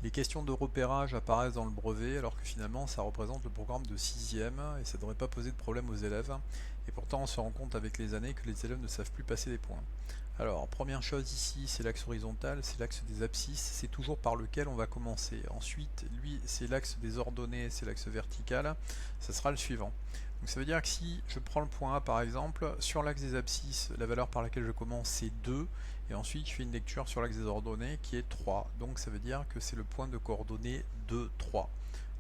Les questions de repérage apparaissent dans le brevet alors que finalement ça représente le programme de 6e et ça ne devrait pas poser de problème aux élèves. Et pourtant on se rend compte avec les années que les élèves ne savent plus passer des points. Alors première chose ici c'est l'axe horizontal, c'est l'axe des abscisses, c'est toujours par lequel on va commencer. Ensuite lui c'est l'axe des ordonnées, c'est l'axe vertical, ça sera le suivant. Donc ça veut dire que si je prends le point A par exemple, sur l'axe des abscisses, la valeur par laquelle je commence c'est 2, et ensuite je fais une lecture sur l'axe des ordonnées qui est 3. Donc ça veut dire que c'est le point de coordonnées 2, 3.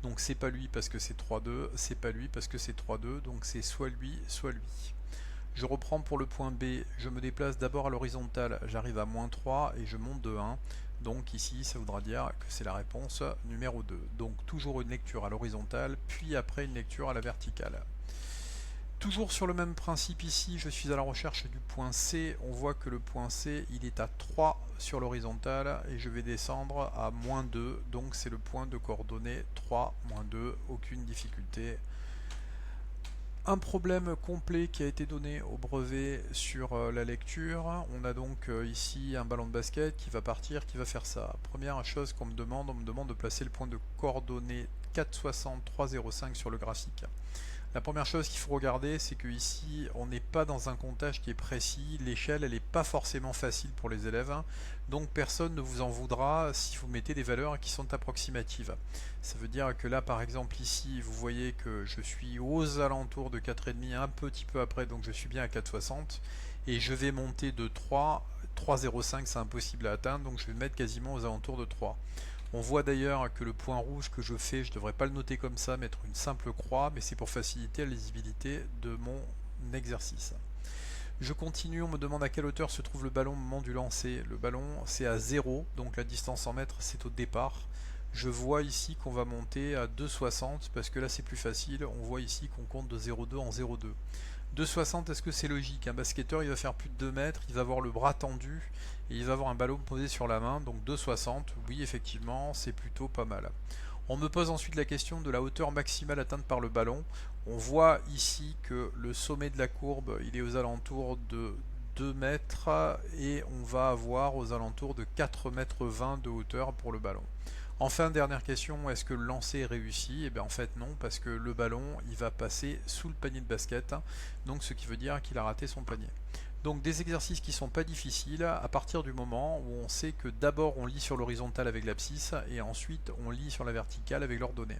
Donc c'est pas lui parce que c'est 3, 2, c'est pas lui parce que c'est 3, 2, donc c'est soit lui, soit lui. Je reprends pour le point B, je me déplace d'abord à l'horizontale, j'arrive à moins 3 et je monte de 1. Donc ici, ça voudra dire que c'est la réponse numéro 2. Donc toujours une lecture à l'horizontale, puis après une lecture à la verticale. Toujours sur le même principe ici, je suis à la recherche du point C. On voit que le point C, il est à 3 sur l'horizontale et je vais descendre à moins 2. Donc c'est le point de coordonnées 3, moins 2, aucune difficulté. Un problème complet qui a été donné au brevet sur la lecture. On a donc ici un ballon de basket qui va partir, qui va faire ça. Première chose qu'on me demande, on me demande de placer le point de coordonnées 460, 305 sur le graphique. La première chose qu'il faut regarder, c'est que ici, on n'est pas dans un comptage qui est précis. L'échelle, elle n'est pas forcément facile pour les élèves. Donc personne ne vous en voudra si vous mettez des valeurs qui sont approximatives. Ça veut dire que là, par exemple, ici, vous voyez que je suis aux alentours de 4,5, un petit peu après, donc je suis bien à 4,60. Et je vais monter de 3. 3,05, c'est impossible à atteindre, donc je vais mettre quasiment aux alentours de 3. On voit d'ailleurs que le point rouge que je fais, je ne devrais pas le noter comme ça, mettre une simple croix, mais c'est pour faciliter la lisibilité de mon exercice. Je continue, on me demande à quelle hauteur se trouve le ballon au moment du lancer. Le ballon c'est à 0, donc la distance en mètres c'est au départ. Je vois ici qu'on va monter à 2,60 parce que là c'est plus facile, on voit ici qu'on compte de 0,2 en 0,2. 2,60, est-ce que c'est logique? Un basketteur il va faire plus de 2 mètres, il va avoir le bras tendu et il va avoir un ballon posé sur la main, donc 2,60, oui effectivement c'est plutôt pas mal. On me pose ensuite la question de la hauteur maximale atteinte par le ballon. On voit ici que le sommet de la courbe il est aux alentours de 2 mètres et on va avoir aux alentours de 4 mètres 20 de hauteur pour le ballon. Enfin, dernière question, est-ce que le lancer est réussi? Eh bien en fait non, parce que le ballon il va passer sous le panier de basket, donc ce qui veut dire qu'il a raté son panier. Donc des exercices qui sont pas difficiles à partir du moment où on sait que d'abord on lit sur l'horizontale avec l'abscisse et ensuite on lit sur la verticale avec l'ordonnée.